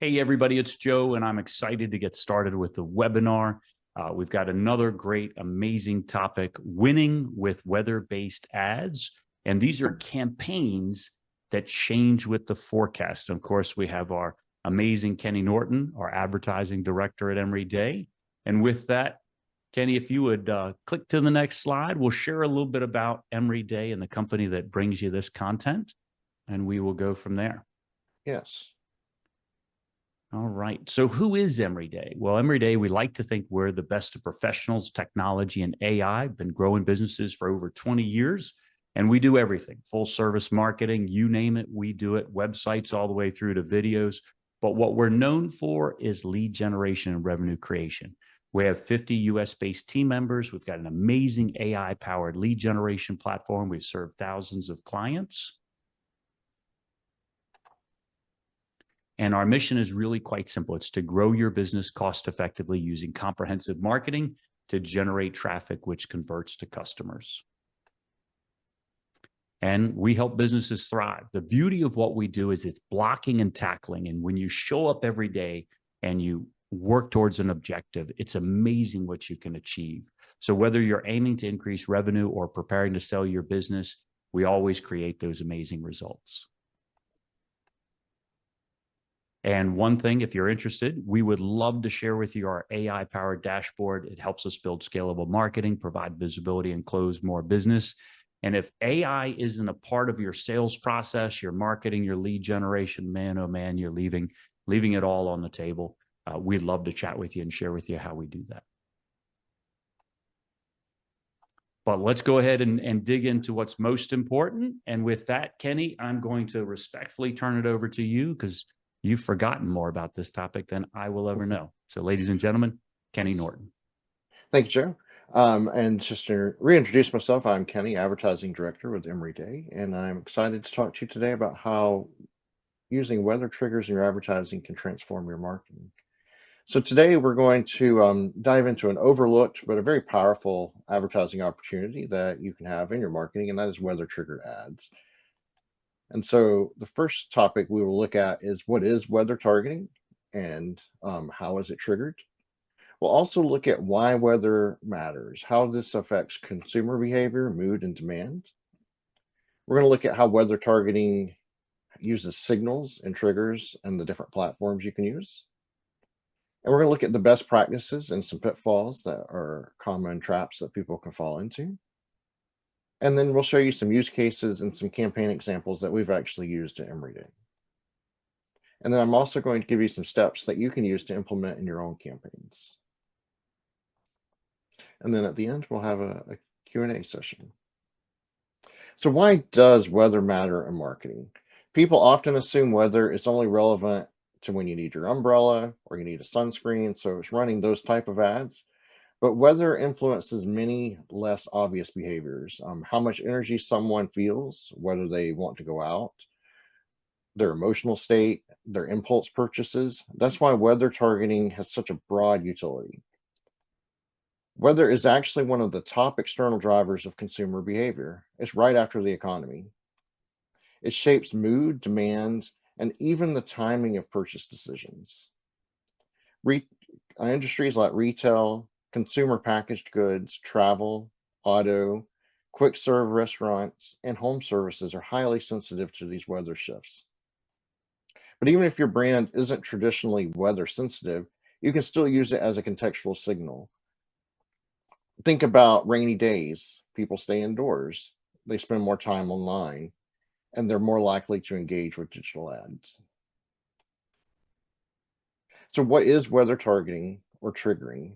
Hey, everybody, it's Joe, and I'm excited to get started with the webinar. We've got another great, amazing topic, winning with weather-based ads. And these are campaigns that change with the forecast. And of course, we have our amazing Kenny Norton, our advertising director at EmoryDay. And with that, Kenny, if you would click to the next slide, we'll share a little bit about EmoryDay and the company that brings you this content, and we will go from there. Yes. All right. So who is EmoryDay? Well, EmoryDay, we like to think we're the best of professionals, technology, and AI. Been growing businesses for over 20 years, and we do everything, full service marketing, you name it, we do it, websites all the way through to videos. But what we're known for is lead generation and revenue creation. We have 50 US-based team members. We've got an amazing AI-powered lead generation platform. We've served thousands of clients. And our mission is really quite simple. It's to grow your business cost effectively using comprehensive marketing to generate traffic, which converts to customers. And we help businesses thrive. The beauty of what we do is it's blocking and tackling. And when you show up every day and you work towards an objective, it's amazing what you can achieve. So whether you're aiming to increase revenue or preparing to sell your business, we always create those amazing results. And one thing, if you're interested, we would love to share with you our AI-powered dashboard. It helps us build scalable marketing, provide visibility, and close more business. And if AI isn't a part of your sales process, your marketing, your lead generation, man, oh man, you're leaving it all on the table. We'd love to chat with you and share with you how we do that. But let's go ahead and dig into what's most important. And with that, Kenny, I'm going to respectfully turn it over to you because you've forgotten more about this topic than I will ever know. So, ladies and gentlemen, Kenny Norton. Thank you, Joe. And just to reintroduce myself, I'm Kenny, Advertising Director with EmoryDay, and I'm excited to talk to you today about how using weather triggers in your advertising can transform your marketing. So today we're going to dive into an overlooked but a very powerful advertising opportunity that you can have in your marketing, and that is weather triggered ads. And so the first topic we will look at is what is weather targeting and how is it triggered? We'll also look at why weather matters, how this affects consumer behavior, mood, and demand. We're going to look at how weather targeting uses signals and triggers and the different platforms you can use. And we're going to look at the best practices and some pitfalls that are common traps that people can fall into. And then we'll show you some use cases and some campaign examples that we've actually used at EmoryDay. And then I'm also going to give you some steps that you can use to implement in your own campaigns. And then at the end, we'll have a Q&A session. So why does weather matter in marketing? People often assume weather is only relevant to when you need your umbrella or you need a sunscreen, so it's running those type of ads. But weather influences many less obvious behaviors. How much energy someone feels, whether they want to go out, their emotional state, their impulse purchases. That's why weather targeting has such a broad utility. Weather is actually one of the top external drivers of consumer behavior. It's right after the economy. It shapes mood, demand, and even the timing of purchase decisions. Industries like retail, consumer packaged goods, travel, auto, quick serve restaurants, and home services are highly sensitive to these weather shifts. But even if your brand isn't traditionally weather sensitive, you can still use it as a contextual signal. Think about rainy days. People stay indoors, they spend more time online, and they're more likely to engage with digital ads. So, what is weather targeting or triggering?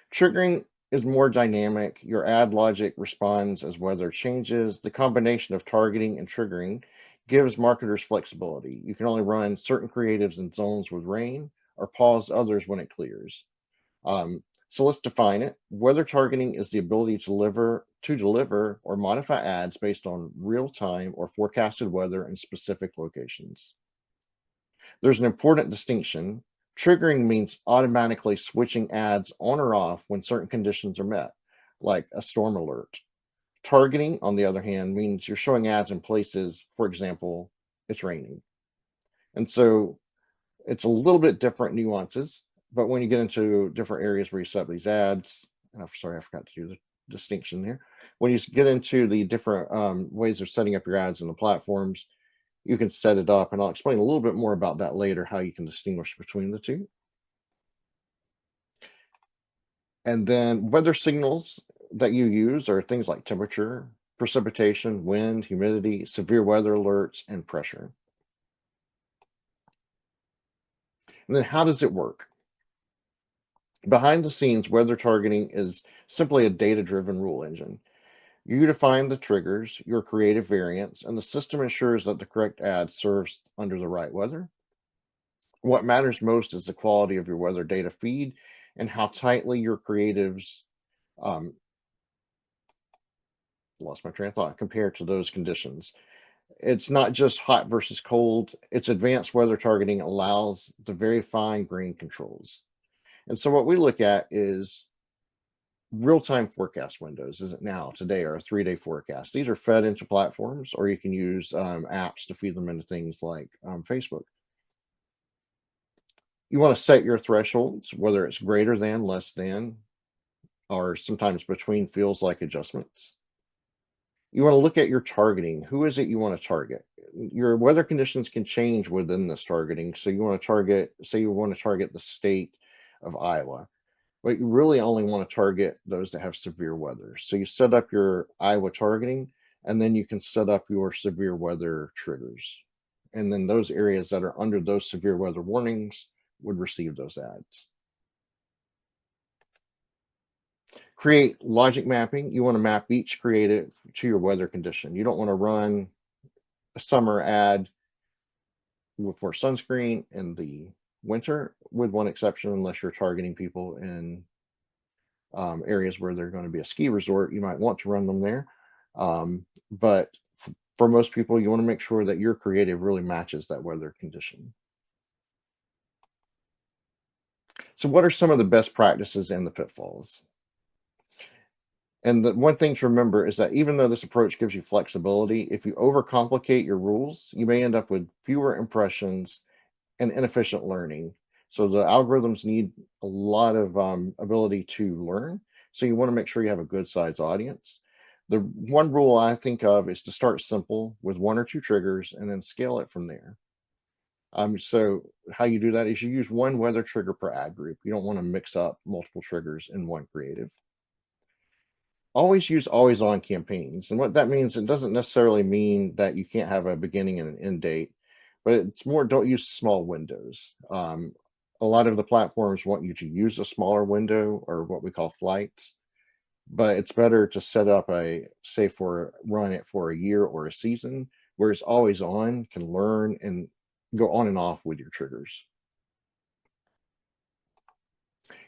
Triggering is more dynamic. Your ad logic responds as weather changes. The combination of targeting and triggering gives marketers flexibility. You can only run certain creatives in zones with rain or pause others when it clears. So let's define it. Weather targeting is the ability to deliver or modify ads based on real-time or forecasted weather in specific locations. There's an important distinction. Triggering means automatically switching ads on or off when certain conditions are met, like a storm alert. Targeting, on the other hand, means you're showing ads in places, for example, it's raining. And so It's a little bit different nuances, but when you get into different areas where you set up these ads, and I'm sorry, I forgot to do the distinction there. When you get into the different ways of setting up your ads in the platforms, you can set it up, and I'll explain a little bit more about that later, how you can distinguish between the two. And then weather signals that you use are things like temperature, precipitation, wind, humidity, severe weather alerts, and pressure. And then how does it work? Behind the scenes, weather targeting is simply a data-driven rule engine. You define the triggers, your creative variants, and the system ensures that the correct ad serves under the right weather. What matters most is the quality of your weather data feed and how tightly your creatives um, lost my train of thought, compared to those conditions. It's not just hot versus cold. It's advanced weather targeting allows the very fine grain controls. And so what we look at is real-time forecast windows. Is it now, today, or a 3-day forecast? These are fed into platforms, or you can use apps to feed them into things like Facebook. You want to set your thresholds, whether it's greater than, less than, or sometimes between feels like adjustments. You want to look at your targeting. Who is it you want to target? Your weather conditions can change within this targeting. So you want to target, say you want to target the state of Iowa, but you really only want to target those that have severe weather. So you set up your Iowa targeting, and then you can set up your severe weather triggers. And then those areas that are under those severe weather warnings would receive those ads. Create logic mapping. You want to map each creative to your weather condition. You don't want to run a summer ad for sunscreen in the winter, with one exception, unless you're targeting people in areas where they're going to be a ski resort. You might want to run them there. But for most people, you want to make sure that your creative really matches that weather condition. So what are some of the best practices and the pitfalls? And the one thing to remember is that even though this approach gives you flexibility, if you overcomplicate your rules, you may end up with fewer impressions and inefficient learning. So the algorithms need a lot of ability to learn. So you want to make sure you have a good size audience. The one rule I think of is to start simple with 1 or 2 triggers and then scale it from there. So how you do that is you use one weather trigger per ad group. You don't want to mix up multiple triggers in one creative. Always use always on campaigns. And what that means, it doesn't necessarily mean that you can't have a beginning and an end date, but it's more, don't use small windows. A lot of the platforms want you to use a smaller window, or what we call flights, but it's better to set up run it for a year or a season, whereas always on can learn and go on and off with your triggers.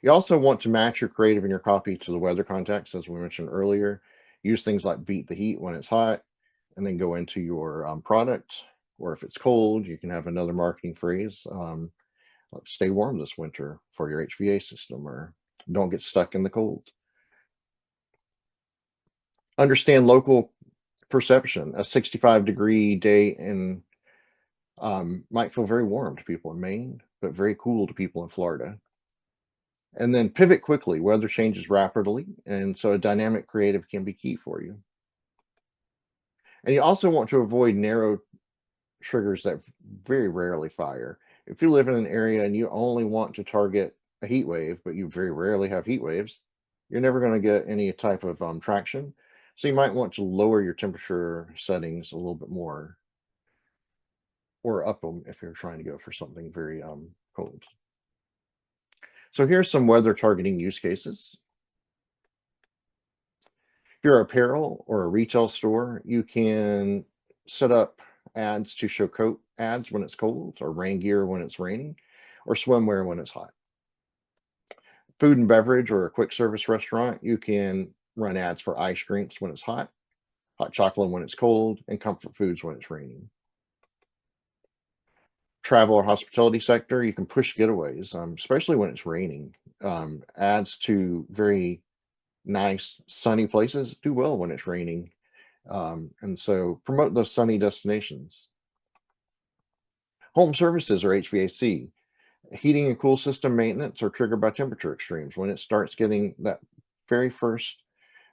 You also want to match your creative and your copy to the weather context, as we mentioned earlier. Use things like beat the heat when it's hot, and then go into your product. Or if it's cold, you can have another marketing phrase, like stay warm this winter for your HVA system, or don't get stuck in the cold. Understand local perception. A 65-degree day in might feel very warm to people in Maine, but very cool to people in Florida. And then pivot quickly. Weather changes rapidly, and so a dynamic creative can be key for you. And you also want to avoid narrow triggers that very rarely fire. If you live in an area and you only want to target a heat wave, but you very rarely have heat waves, you're never going to get any type of traction. So you might want to lower your temperature settings a little bit more, or up them if you're trying to go for something very cold. So here's some weather targeting use cases. If you're apparel or a retail store, you can set up ads to show coat ads when it's cold, or rain gear when it's raining, or swimwear when it's hot. Food and beverage or a quick service restaurant, you can run ads for ice drinks when it's hot chocolate when it's cold, and comfort foods when it's raining. Travel or hospitality sector, you can push getaways, especially when it's raining. Ads to very nice sunny places do well when it's raining, and so promote those sunny destinations. Home services or HVAC, Heating and cool system maintenance are triggered by temperature extremes. When it starts getting that very first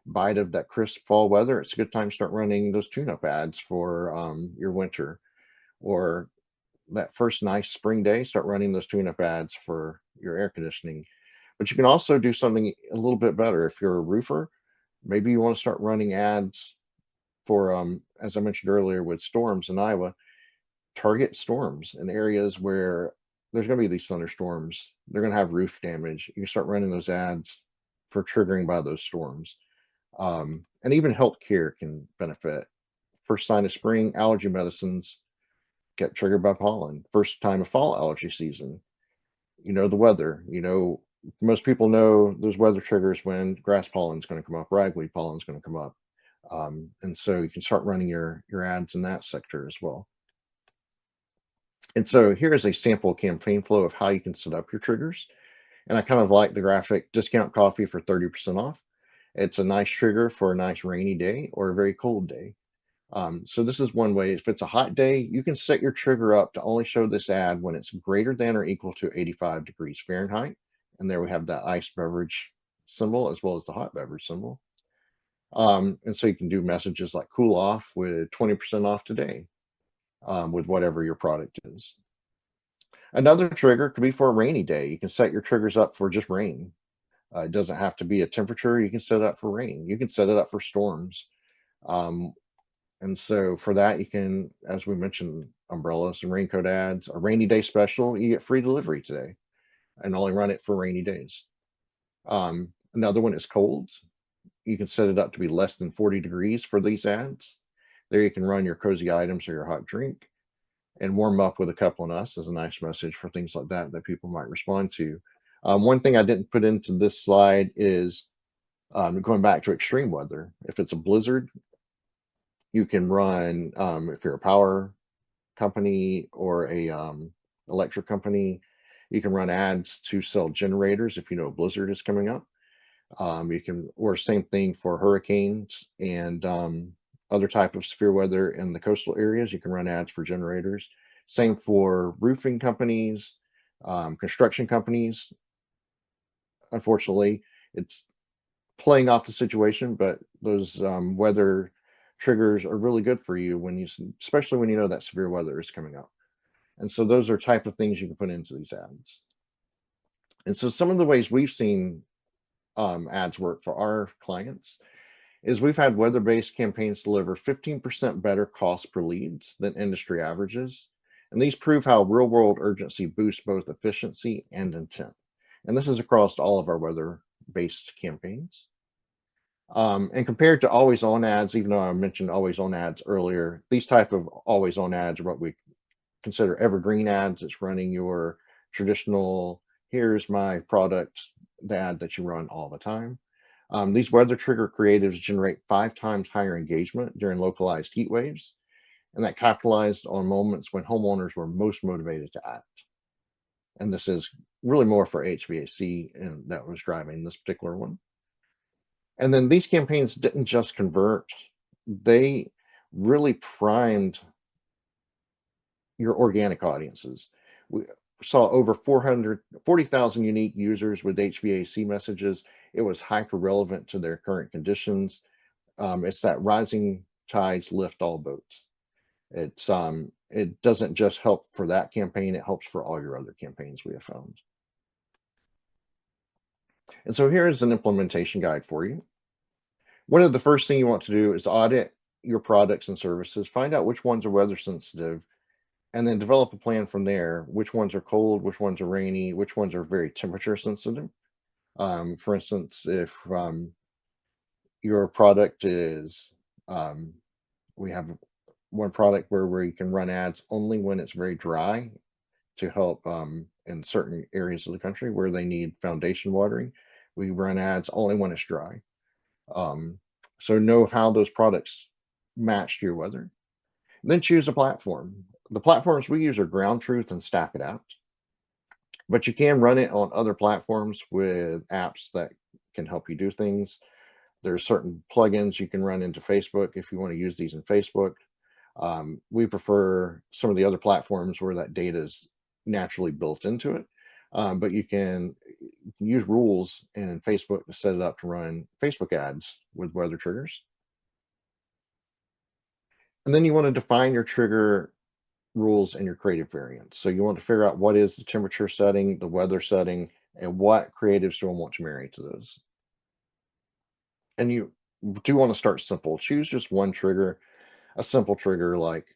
bite of that crisp fall weather, it's a good time to start running those tune-up ads for your winter. Or that first nice spring day, start running those tune-up ads for your air conditioning. But you can also do something a little bit better. If you're a roofer, maybe you want to start running ads for, as I mentioned earlier, with storms in Iowa, target storms in areas where there's going to be these thunderstorms. They're going to have roof damage. You can start running those ads for triggering by those storms. And even healthcare can benefit. First sign of spring, allergy medicines get triggered by pollen. First time of fall allergy season, the weather, most people know those weather triggers when grass pollen is going to come up, ragweed pollen is going to come up. And so you can start running your ads in that sector as well. And so here is a sample campaign flow of how you can set up your triggers. And I kind of like the graphic: discount coffee for 30% off. It's a nice trigger for a nice rainy day or a very cold day. So this is one way. If it's a hot day, you can set your trigger up to only show this ad when it's greater than or equal to 85 degrees Fahrenheit. And there we have that iced beverage symbol as well as the hot beverage symbol. And so you can do messages like cool off with 20% off today, with whatever your product is. Another trigger could be for a rainy day. You can set your triggers up for just rain. It doesn't have to be a temperature. You can set it up for rain. You can set it up for storms. And so for that, you can, as we mentioned, umbrellas and raincoat ads. A rainy day special, you get free delivery today, and only run it for rainy days. Another one is cold. You can set it up to be less than 40 degrees for these ads. There you can run your cozy items or your hot drink, and warm up with a couple on us is a nice message for things like that people might respond to. One thing I didn't put into this slide is going back to extreme weather. If it's a blizzard, you can run, if you're a power company or a electric company, you can run ads to sell generators if you know a blizzard is coming up. You can, or same thing for hurricanes and other type of severe weather in the coastal areas. You can run ads for generators. Same for roofing companies, construction companies. Unfortunately, it's playing off the situation, but those weather triggers are really good for you especially when you know that severe weather is coming up. And so those are type of things you can put into these ads. And so some of the ways we've seen ads work for our clients is we've had weather-based campaigns deliver 15% better cost per leads than industry averages. And these prove how real-world urgency boosts both efficiency and intent. And this is across all of our weather-based campaigns. And compared to always-on ads, even though I mentioned always-on ads earlier, these type of always-on ads are what we consider evergreen ads. It's running your traditional, here's my product, the ad that you run all the time. These weather trigger creatives generate 5 times higher engagement during localized heat waves, and that capitalized on moments when homeowners were most motivated to act. And this is really more for HVAC, and that was driving this particular one. And then these campaigns didn't just convert, they really primed your organic audiences. We saw over 440,000 unique users with HVAC messages. It was hyper relevant to their current conditions. It's that rising tides lift all boats. It doesn't just help for that campaign, it helps for all your other campaigns, we have found. And so here's an implementation guide for you. One of the first thing you want to do is audit your products and services, find out which ones are weather sensitive, and then develop a plan from there. Which ones are cold, which ones are rainy, which ones are very temperature sensitive. For instance, if your product is, we have one product where you can run ads only when it's very dry to help in certain areas of the country where they need foundation watering. We run ads only when it's dry. So know how those products match your weather. Then choose a platform. The platforms we use are Ground Truth and Stack It Out, but you can run it on other platforms with apps that can help you do things. There's certain plugins you can run into Facebook if you want to use these in Facebook. We prefer some of the other platforms where that data is naturally built into it. But you can use rules in Facebook to set it up to run Facebook ads with weather triggers. And then you want to define your trigger rules and your creative variants. So you want to figure out what is the temperature setting, the weather setting, and what creatives do I want to marry to those. And you do want to start simple. Choose just one trigger, a simple trigger like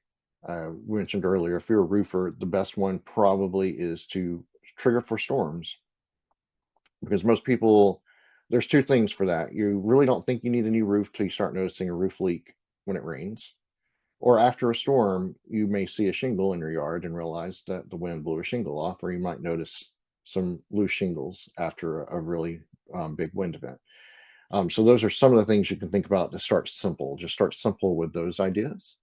we mentioned earlier. If you're a roofer, the best one probably is to trigger for storms, because most people, there's two things for that. You really don't think you need a new roof till you start noticing a roof leak when it rains. Or after a storm, you may see a shingle in your yard and realize that the wind blew a shingle off, or you might notice some loose shingles after a really big wind event. So those are some of the things you can think about to start simple. Just start simple with those ideas.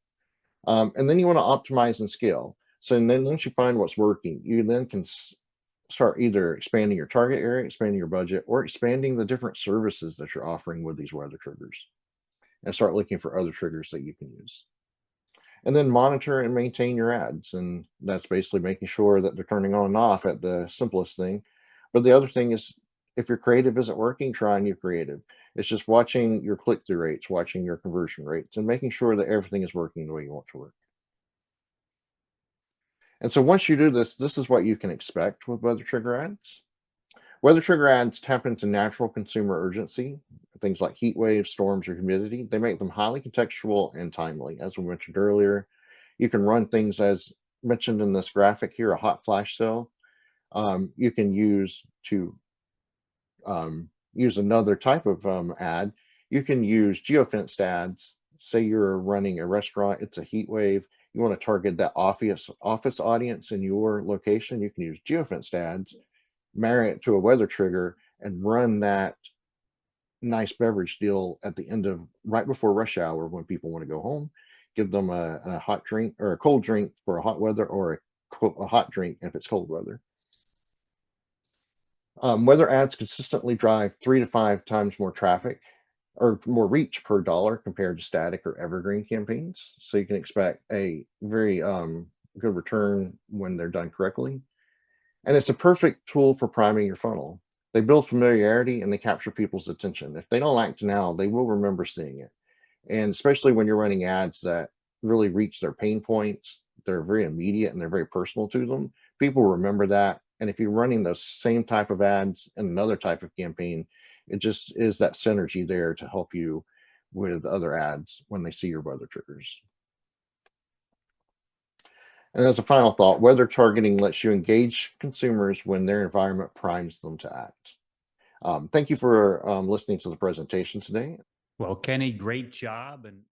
And then you want to optimize and scale. So and then once you find what's working, you then can start either expanding your target area, expanding your budget, or expanding the different services that you're offering with these weather triggers, and start looking for other triggers that you can use. And then monitor and maintain your ads. And that's basically making sure that they're turning on and off at the simplest thing. But the other thing is, if your creative isn't working, try a new creative. It's just watching your click-through rates, watching your conversion rates, and making sure that everything is working the way you want to work. And so once you do this, this is what you can expect with weather trigger ads. Weather trigger ads tap into natural consumer urgency, things like heat waves, storms, or humidity. They make them highly contextual and timely. As we mentioned earlier, you can run things as mentioned in this graphic here, a hot flash sale. You can use another type of ad. You can use geofenced ads. Say you're running a restaurant, it's a heat wave. You want to target that office audience in your location. You can use geofenced ads, marry it to a weather trigger, and run that nice beverage deal at the end of right before rush hour when people want to go home. Give them a hot drink or a cold drink for a hot weather, or a hot drink if it's cold weather. Weather ads consistently drive 3 to 5 times more traffic or more reach per dollar compared to static or evergreen campaigns. So you can expect a very good return when they're done correctly. And it's a perfect tool for priming your funnel. They build familiarity and they capture people's attention. If they don't act now, they will remember seeing it. And especially when you're running ads that really reach their pain points, they're very immediate and they're very personal to them. People remember that. And if you're running those same type of ads in another type of campaign, it just is that synergy there to help you with other ads when they see your weather triggers. And as a final thought, weather targeting lets you engage consumers when their environment primes them to act. Thank you for listening to the presentation today. Well, Kenny, great job. And